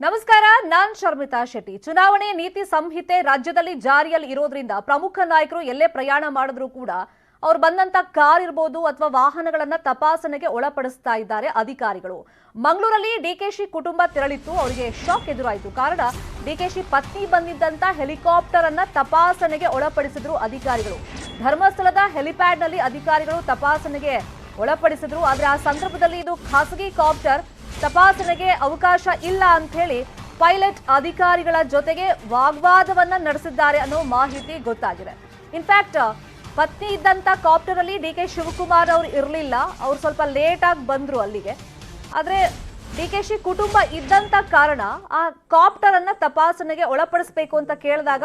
ನಮಸ್ಕಾರ, ನಾನ್ ಶರ್ಮಿತಾ ಶೆಟ್ಟಿ. ಚುನಾವಣೆ ನೀತಿ ಸಂಹಿತೆ ರಾಜ್ಯದಲ್ಲಿ ಜಾರಿಯಲ್ಲಿ ಇರೋದ್ರಿಂದ ಪ್ರಮುಖ ನಾಯಕರು ಎಲ್ಲೇ ಪ್ರಯಾಣ ಮಾಡಿದ್ರು ಕೂಡ ಅವ್ರು ಬಂದಂತ ಕಾರ್ ಇರಬಹುದು ಅಥವಾ ವಾಹನಗಳನ್ನ ತಪಾಸಣೆಗೆ ಒಳಪಡಿಸ್ತಾ ಇದ್ದಾರೆ ಅಧಿಕಾರಿಗಳು. ಮಂಗಳೂರಲ್ಲಿ ಡಿಕೆಶಿ ಕುಟುಂಬ ತೆರಳಿತ್ತು, ಅವರಿಗೆ ಶಾಕ್ ಎದುರಾಯಿತು. ಕಾರಣ ಡಿಕೆಶಿ ಪತ್ನಿ ಬಂದಿದ್ದಂತ ಹೆಲಿಕಾಪ್ಟರ್ ಅನ್ನ ತಪಾಸಣೆಗೆ ಒಳಪಡಿಸಿದ್ರು ಅಧಿಕಾರಿಗಳು. ಧರ್ಮಸ್ಥಳದ ಹೆಲಿಪ್ಯಾಡ್ ನಲ್ಲಿ ಅಧಿಕಾರಿಗಳು ತಪಾಸಣೆಗೆ ಒಳಪಡಿಸಿದ್ರು. ಆದ್ರೆ ಆ ಸಂದರ್ಭದಲ್ಲಿ ಇದು ಖಾಸಗಿ ಕಾಪ್ಟರ್, ತಪಾಸಣೆಗೆ ಅವಕಾಶ ಇಲ್ಲ ಅಂತ ಹೇಳಿ ಪೈಲಟ್ ಅಧಿಕಾರಿಗಳ ಜೊತೆಗೆ ವಾಗ್ವಾದವನ್ನ ನಡೆಸಿದ್ದಾರೆ ಅನ್ನೋ ಮಾಹಿತಿ ಗೊತ್ತಾಗಿದೆ. ಇನ್ಫ್ಯಾಕ್ಟ್ ಪತ್ನಿ ಇದ್ದಂತ ಕಾಪ್ಟರ್ ಅಲ್ಲಿ ಡಿಕೆ ಶಿವಕುಮಾರ್ ಅವರು ಇರಲಿಲ್ಲ, ಅವ್ರು ಸ್ವಲ್ಪ ಲೇಟ್ ಆಗಿ ಬಂದ್ರು ಅಲ್ಲಿಗೆ. ಆದ್ರೆ ಡಿಕೆಶಿ ಕುಟುಂಬ ಇದ್ದಂತ ಕಾರಣ ಆ ಕಾಪ್ಟರ್ ಅನ್ನ ತಪಾಸಣೆಗೆ ಒಳಪಡಿಸಬೇಕು ಅಂತ ಕೇಳಿದಾಗ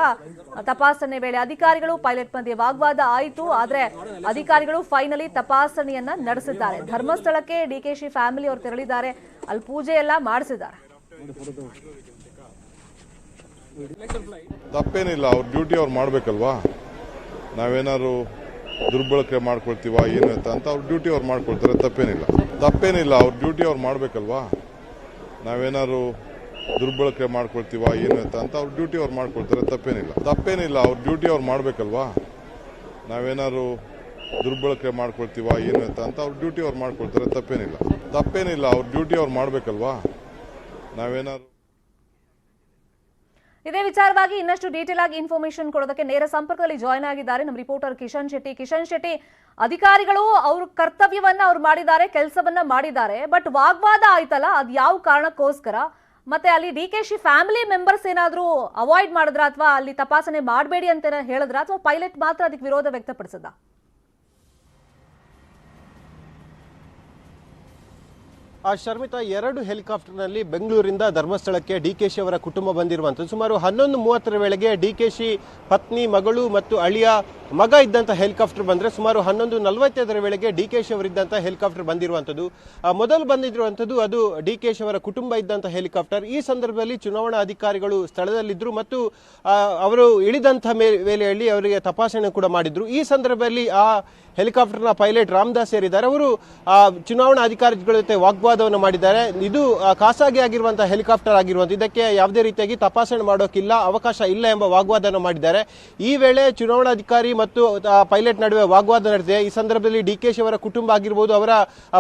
ತಪಾಸಣೆ ವೇಳೆ ಅಧಿಕಾರಿಗಳು ಪೈಲಟ್ ಮಧ್ಯೆ ವಾಗ್ವಾದ ಆಯಿತು. ಆದ್ರೆ ಅಧಿಕಾರಿಗಳು ಫೈನಲಿ ತಪಾಸಣೆಯನ್ನ ನಡೆಸಿದ್ದಾರೆ. ಧರ್ಮಸ್ಥಳಕ್ಕೆ ಡಿಕೆಶಿ ಫ್ಯಾಮಿಲಿ ಅವರು ತೆರಳಿದ್ದಾರೆ, ಅಲ್ಲಿ ಪೂಜೆ ಎಲ್ಲ ಮಾಡಿಸಿದ್ದಾರೆ. ತಪ್ಪೇನಿಲ್ಲ, ಅವ್ರ ಡ್ಯೂಟಿ ಅವ್ರು ಮಾಡ್ಬೇಕಲ್ವಾ. ನಾವೇನಾದ್ರು ದುರ್ಬಳಕೆ ಮಾಡ್ಕೊಳ್ತೀವ ಏನು ಅಂತ ಅವ್ರ ಡ್ಯೂಟಿ ಅವ್ರು ಮಾಡ್ಕೊಳ್ತಾರೆ, ತಪ್ಪೇನಿಲ್ಲ, ಅವ್ರ ಡ್ಯೂಟಿ ಅವ್ರು ಮಾಡ್ಬೇಕಲ್ವಾ. ನಾವೇನಾದ್ರು ದುರ್ಬಳಕೆ ಮಾಡ್ಕೊಳ್ತೀವ ಏನು ಅಂತ ಅವ್ರ ಡ್ಯೂಟಿ ಅವ್ರು ಮಾಡ್ಕೊಳ್ತಾರೆ, ತಪ್ಪೇನಿಲ್ಲ, ಅವ್ರ ಡ್ಯೂಟಿ ಅವ್ರು ಮಾಡ್ಬೇಕಲ್ವಾ. ನಾವೇನಾದ್ರು ದುರ್ಬಳಕೆ ಮಾಡ್ಕೊಳ್ತೀವ ಏನು ಅಂತ ಅವ್ರ ಡ್ಯೂಟಿ ಅವ್ರು ಮಾಡ್ಕೊಳ್ತಾರೆ, ತಪ್ಪೇನಿಲ್ಲ, ಅವ್ರ ಡ್ಯೂಟಿ ಅವ್ರು ಮಾಡ್ಬೇಕಲ್ವಾ. ನಾವೇನಾದ್ರು ಇದೇ ವಿಚಾರವಾಗಿ ಇನ್ನಷ್ಟು ಡೀಟೇಲ್ ಆಗಿ ಇನ್ಫಾರ್ಮೇಶನ್ ಕೊಡೋದಕ್ಕೆ ನೇರ ಸಂಪರ್ಕದಲ್ಲಿ ಜಾಯ್ನ್ ಆಗಿದ್ದಾರೆ ನಮ್ಮ ರಿಪೋರ್ಟರ್ ಕಿಶನ್ ಶೆಟ್ಟಿ. ಅಧಿಕಾರಿಗಳು ಅವ್ರ ಕರ್ತವ್ಯವನ್ನ ಅವ್ರು ಮಾಡಿದ್ದಾರೆ, ಕೆಲಸವನ್ನ ಮಾಡಿದ್ದಾರೆ. ಬಟ್ ವಾಗ್ವಾದ ಆಯ್ತಲ್ಲ, ಅದು ಯಾವ ಕಾರಣಕ್ಕೋಸ್ಕರ? ಮತ್ತೆ ಅಲ್ಲಿ ಡಿಕೆಶಿ ಫ್ಯಾಮಿಲಿ ಮೆಂಬರ್ಸ್ ಏನಾದ್ರೂ ಅವಾಯ್ಡ್ ಮಾಡಿದ್ರ ಅಥವಾ ಅಲ್ಲಿ ತಪಾಸಣೆ ಮಾಡಬೇಡಿ ಅಂತ ಹೇಳಿದ್ರ ಅಥವಾ ಪೈಲಟ್ ಮಾತ್ರ ಅದಕ್ಕೆ ವಿರೋಧ ವ್ಯಕ್ತಪಡಿಸದ? ಶರ್ಮಿತಾ, 2 ಹೆಲಿಕಾಪ್ಟರ್ನಲ್ಲಿ ಬೆಂಗಳೂರಿಂದ ಧರ್ಮಸ್ಥಳಕ್ಕೆ ಡಿಕೆಶಿ ಅವರ ಕುಟುಂಬ ಬಂದಿರುವಂಥದ್ದು. ಸುಮಾರು 11:30 ವೇಳೆಗೆ ಡಿಕೆಶಿ ಪತ್ನಿ, ಮಗಳು ಮತ್ತು ಅಳಿಯ ಮಗ ಇದ್ದಂಥ ಹೆಲಿಕಾಪ್ಟರ್ ಬಂದರೆ ಸುಮಾರು 11:45 ವೇಳೆಗೆ ಡಿಕೆಶಿ ಅವರಿದ್ದಂಥ ಹೆಲಿಕಾಪ್ಟರ್ ಬಂದಿರುವಂಥದ್ದು. ಮೊದಲು ಬಂದಿರುವಂಥದ್ದು ಅದು ಡಿಕೆಶಿ ಅವರ ಕುಟುಂಬ ಇದ್ದಂಥ ಹೆಲಿಕಾಪ್ಟರ್. ಈ ಸಂದರ್ಭದಲ್ಲಿ ಚುನಾವಣಾ ಅಧಿಕಾರಿಗಳು ಸ್ಥಳದಲ್ಲಿದ್ದರು ಮತ್ತು ಅವರು ಇಳಿದಂಥ ವೇಳೆಯಲ್ಲಿ ಅವರಿಗೆ ತಪಾಸಣೆ ಕೂಡ ಮಾಡಿದ್ರು. ಈ ಸಂದರ್ಭದಲ್ಲಿ ಆ ಹೆಲಿಕಾಪ್ಟರ್ನ ಪೈಲಟ್ ರಾಮದಾಸ್ ಸೇರಿದ್ದಾರೆ. ಅವರು ಚುನಾವಣಾ ಅಧಿಕಾರಿಗಳ ಜೊತೆ ವಾಗ್ವಾದವನ್ನು ಮಾಡಿದ್ದಾರೆ. ಇದು ಖಾಸಗಿ ಆಗಿರುವಂತಹ ಹೆಲಿಕಾಪ್ಟರ್ ಆಗಿರುವಂಥ, ಇದಕ್ಕೆ ಯಾವುದೇ ರೀತಿಯಾಗಿ ತಪಾಸಣೆ ಮಾಡೋಕ್ಕಿಲ್ಲ, ಅವಕಾಶ ಇಲ್ಲ ಎಂಬ ವಾಗ್ವಾದವನ್ನು ಮಾಡಿದ್ದಾರೆ. ಈ ವೇಳೆ ಚುನಾವಣಾಧಿಕಾರಿ ಮತ್ತು ಪೈಲಟ್ ನಡುವೆ ವಾಗ್ವಾದ ನಡೆದಿದೆ. ಈ ಸಂದರ್ಭದಲ್ಲಿ ಡಿಕೆಶಿ ಅವರ ಕುಟುಂಬ ಆಗಿರ್ಬೋದು, ಅವರ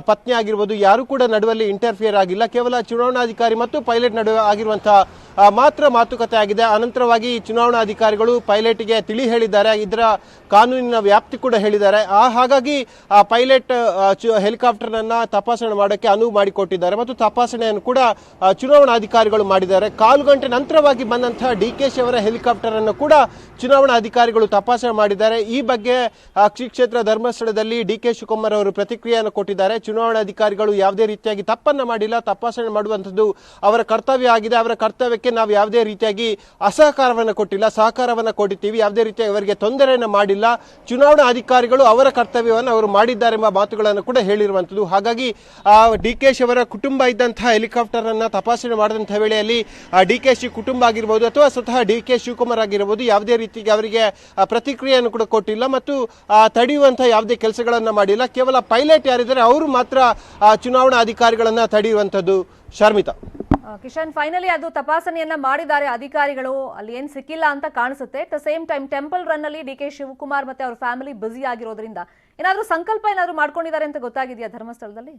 ಪತ್ನಿ ಆಗಿರ್ಬೋದು, ಯಾರು ಕೂಡ ನಡುವಲ್ಲಿ ಇಂಟರ್ಫಿಯರ್ ಆಗಿಲ್ಲ. ಕೇವಲ ಚುನಾವಣಾಧಿಕಾರಿ ಮತ್ತು ಪೈಲಟ್ ನಡುವೆ ಆಗಿರುವಂತಹ ಮಾತ್ರ ಮಾತುಕತೆ ಆಗಿದೆ. ಅನಂತರವಾಗಿ ಚುನಾವಣಾಧಿಕಾರಿಗಳು ಪೈಲಟ್ಗೆ ತಿಳಿ ಹೇಳಿದ್ದಾರೆ, ಇದರ ಕಾನೂನಿನ ವ್ಯಾಪ್ತಿ ಕೂಡ ಹೇಳಿದ್ದಾರೆ. ಹಾಗಾಗಿ ಆ ಪೈಲಟ್ ಹೆಲಿಕಾಪ್ಟರ್ನನ್ನ ತಪಾಸಣೆ ಮಾಡೋಕ್ಕೆ ಅನುವು ಮಾಡಿಕೊಟ್ಟಿದ್ದಾರೆ ಮತ್ತು ತಪಾಸಣೆಯನ್ನು ಕೂಡ ಚುನಾವಣಾಧಿಕಾರಿಗಳು ಮಾಡಿದ್ದಾರೆ. 1/4 ಗಂಟೆ ನಂತರವಾಗಿ ಬಂದಂತಹ ಡಿಕೆಶಿ ಅವರ ಹೆಲಿಕಾಪ್ಟರ್ ಅನ್ನು ಕೂಡ ಚುನಾವಣಾ ಅಧಿಕಾರಿಗಳು ತಪಾಸಣೆ ಮಾಡಿದ್ದಾರೆ. ಈ ಬಗ್ಗೆ ಶ್ರೀ ಕ್ಷೇತ್ರ ಧರ್ಮಸ್ಥಳದಲ್ಲಿ ಡಿಕೆ ಶಿವಕುಮಾರ್ ಅವರು ಪ್ರತಿಕ್ರಿಯೆಯನ್ನು ಕೊಟ್ಟಿದ್ದಾರೆ. ಚುನಾವಣಾಧಿಕಾರಿಗಳು ಯಾವುದೇ ರೀತಿಯಾಗಿ ತಪ್ಪನ್ನ ಮಾಡಿಲ್ಲ, ತಪಾಸಣೆ ಮಾಡುವಂಥದ್ದು ಅವರ ಕರ್ತವ್ಯ ಆಗಿದೆ. ಅವರ ಕರ್ತವ್ಯಕ್ಕೆ ನಾವು ಯಾವುದೇ ರೀತಿಯಾಗಿ ಅಸಹಕಾರವನ್ನು ಕೊಟ್ಟಿಲ್ಲ, ಸಹಕಾರವನ್ನು ಕೊಟ್ಟಿದ್ದೀವಿ. ಯಾವುದೇ ರೀತಿಯ ಅವರಿಗೆ ತೊಂದರೆಯನ್ನು ಮಾಡಿಲ್ಲ. ಚುನಾವಣಾ ಅಧಿಕಾರಿಗಳು ಅವರ ಕರ್ತವ್ಯವನ್ನು ಅವರು ಮಾಡಿದ್ದಾರೆ ಎಂಬ ಮಾತುಗಳನ್ನು ಕೂಡ ಹೇಳಿರುವಂಥದ್ದು. ಹಾಗಾಗಿ ಡಿಕೆಶಿ ಅವರ ಕುಟುಂಬ ಇದ್ದಂತಹ ಹೆಲಿಕಾಪ್ಟರ್ ಅನ್ನ ತಪಾಸಣೆ ಮಾಡಿದಂತಹ ವೇಳೆಯಲ್ಲಿ ಡಿಕೆಶಿ ಕುಟುಂಬ ಆಗಿರಬಹುದು ಅಥವಾ ಸ್ವತಃ ಡಿಕೆ ಶಿವಕುಮಾರ್ ಆಗಿರಬಹುದು ಯಾವುದೇ ರೀತಿಗೆ ಅವರಿಗೆ ಪ್ರತಿಕ್ರಿಯೆಯನ್ನು ಕೂಡ ಕೊಟ್ಟಿಲ್ಲ ಮತ್ತು ತಡೆಯುವಂತಹ ಯಾವುದೇ ಕೆಲಸಗಳನ್ನ ಮಾಡಿಲ್ಲ. ಕೇವಲ ಪೈಲಟ್ ಯಾರಿದ್ದಾರೆ ಅವರು ಮಾತ್ರ ಚುನಾವಣಾ ಅಧಿಕಾರಿಗಳನ್ನ ತಡೆಯುವಂಥದ್ದು. ಶರ್ಮಿತಾ, ಕಿಶನ್, ಫೈನಲಿ ಅದು ತಪಾಸಣೆಯನ್ನ ಮಾಡಿದ್ದಾರೆ ಅಧಿಕಾರಿಗಳು, ಅಲ್ಲಿ ಏನ್ ಸಿಕ್ಕಿಲ್ಲ ಅಂತ ಕಾಣಿಸುತ್ತೆ. At the same time temple run ಅಲ್ಲಿ ಡಿಕೆ ಶಿವಕುಮಾರ್ ಮತ್ತೆ ಅವ್ರ ಫ್ಯಾಮಿಲಿ ಬ್ಯುಸಿ ಆಗಿರೋದ್ರಿಂದ ಏನಾದ್ರೂ ಸಂಕಲ್ಪ ಏನಾದ್ರು ಮಾಡ್ಕೊಂಡಿದ್ದಾರೆ ಅಂತ ಗೊತ್ತಾಗಿದೆಯಾ ಧರ್ಮಸ್ಥಳದಲ್ಲಿ?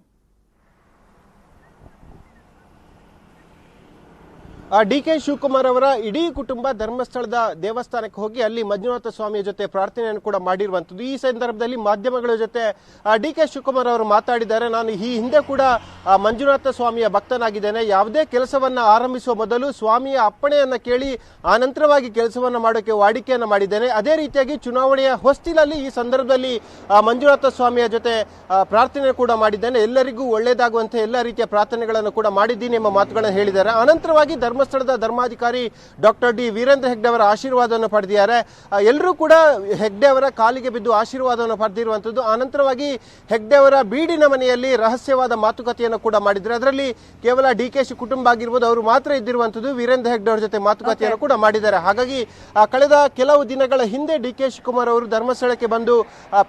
ಡಿಕೆ ಶಿವಕುಮಾರ್ ಅವರ ಇಡೀ ಕುಟುಂಬ ಧರ್ಮಸ್ಥಳದ ದೇವಸ್ಥಾನಕ್ಕೆ ಹೋಗಿ ಅಲ್ಲಿ ಮಂಜುನಾಥ ಸ್ವಾಮಿಯ ಜೊತೆ ಪ್ರಾರ್ಥನೆಯನ್ನು ಕೂಡ ಮಾಡಿರುವಂಥದ್ದು. ಈ ಸಂದರ್ಭದಲ್ಲಿ ಮಾಧ್ಯಮಗಳ ಜೊತೆ ಡಿಕೆ ಶಿವಕುಮಾರ್ ಅವರು ಮಾತಾಡಿದ್ದಾರೆ. ನಾನು ಈ ಹಿಂದೆ ಕೂಡ ಮಂಜುನಾಥ ಸ್ವಾಮಿಯ ಭಕ್ತನಾಗಿದ್ದೇನೆ. ಯಾವುದೇ ಕೆಲಸವನ್ನ ಆರಂಭಿಸುವ ಮೊದಲು ಸ್ವಾಮಿಯ ಅಪ್ಪಣೆಯನ್ನ ಕೇಳಿ ಆನಂತರವಾಗಿ ಕೆಲಸವನ್ನ ಮಾಡೋಕೆ ವಾಡಿಕೆಯನ್ನು ಮಾಡಿದ್ದೇನೆ. ಅದೇ ರೀತಿಯಾಗಿ ಚುನಾವಣೆಯ ಹೊಸ್ತಿಲಲ್ಲಿ ಈ ಸಂದರ್ಭದಲ್ಲಿ ಮಂಜುನಾಥ ಸ್ವಾಮಿಯ ಜೊತೆ ಪ್ರಾರ್ಥನೆ ಕೂಡ ಮಾಡಿದ್ದೇನೆ. ಎಲ್ಲರಿಗೂ ಒಳ್ಳೆಯದಾಗುವಂತೆ ಎಲ್ಲ ರೀತಿಯ ಪ್ರಾರ್ಥನೆಗಳನ್ನು ಕೂಡ ಮಾಡಿದ್ದೀನಿ ಎಂಬ ಮಾತುಗಳನ್ನು ಹೇಳಿದ್ದಾರೆ. ಅನಂತರವಾಗಿ ಧರ್ಮಸ್ಥಳದ ಧರ್ಮಾಧಿಕಾರಿ ಡಾಕ್ಟರ್ ಡಿ ವೀರೇಂದ್ರ ಹೆಗ್ಡೆ ಅವರ ಆಶೀರ್ವಾದವನ್ನು ಪಡೆದಿದ್ದಾರೆ. ಎಲ್ಲರೂ ಕೂಡ ಹೆಗ್ಡೆ ಅವರ ಕಾಲಿಗೆ ಬಿದ್ದು ಆಶೀರ್ವಾದವನ್ನು ಪಡೆದಿರುವಂಥದ್ದು. ಅನಂತರವಾಗಿ ಹೆಗ್ಡೆ ಅವರ ಬೀಡಿನ ಮನೆಯಲ್ಲಿ ರಹಸ್ಯವಾದ ಮಾತುಕತೆಯನ್ನು ಕೂಡ ಮಾಡಿದ್ದಾರೆ. ಅದರಲ್ಲಿ ಕೇವಲ ಡಿಕೆಶಿ ಕುಟುಂಬ ಆಗಿರ್ಬೋದು ಅವರು ಮಾತ್ರ ಇದ್ದಿರುವಂಥದ್ದು. ವೀರೇಂದ್ರ ಹೆಗ್ಡೆ ಅವರ ಜೊತೆ ಮಾತುಕತೆಯನ್ನು ಕೂಡ ಮಾಡಿದ್ದಾರೆ. ಹಾಗಾಗಿ ಕಳೆದ ಕೆಲವು ದಿನಗಳ ಹಿಂದೆ ಡಿಕೆ ಶಿವಕುಮಾರ್ ಅವರು ಧರ್ಮಸ್ಥಳಕ್ಕೆ ಬಂದು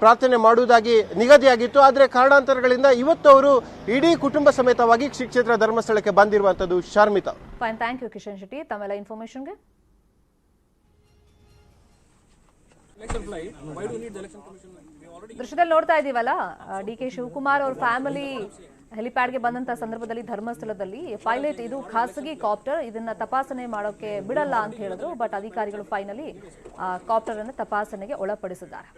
ಪ್ರಾರ್ಥನೆ ಮಾಡುವುದಾಗಿ ನಿಗದಿಯಾಗಿತ್ತು. ಆದರೆ ಕಾರಣಾಂತರಗಳಿಂದ ಇವತ್ತು ಅವರು ಇಡೀ ಕುಟುಂಬ ಸಮೇತವಾಗಿ ಶ್ರೀ ಕ್ಷೇತ್ರ ಧರ್ಮಸ್ಥಳಕ್ಕೆ ಬಂದಿರುವಂಥದ್ದು. Sharmita, fine, thank thank you Kishan Shetty ತಮ್ಮೆಲ್ಲ ಇನ್ಫಾರ್ಮೇಶನ್ಗೆ. ದೃಶ್ಯದಲ್ಲಿ ನೋಡ್ತಾ ಇದೀವಲ್ಲ, ಡಿ ಕೆ ಶಿವಕುಮಾರ್ ಅವ್ರ ಫ್ಯಾಮಿಲಿ ಹೆಲಿಪ್ಯಾಡ್ಗೆ ಬಂದಂತ ಸಂದರ್ಭದಲ್ಲಿ ಧರ್ಮಸ್ಥಳದಲ್ಲಿ ಪೈಲಟ್ ಇದು ಖಾಸಗಿ ಕಾಪ್ಟರ್, ಇದನ್ನ ತಪಾಸಣೆ ಮಾಡೋಕೆ ಬಿಡಲ್ಲ ಅಂತ ಹೇಳಿದ್ರು. ಬಟ್ ಅಧಿಕಾರಿಗಳು ಫೈನಲಿ ಕಾಪ್ಟರ್ ಅನ್ನು ತಪಾಸಣೆಗೆ ಒಳಪಡಿಸಿದ್ದಾರೆ.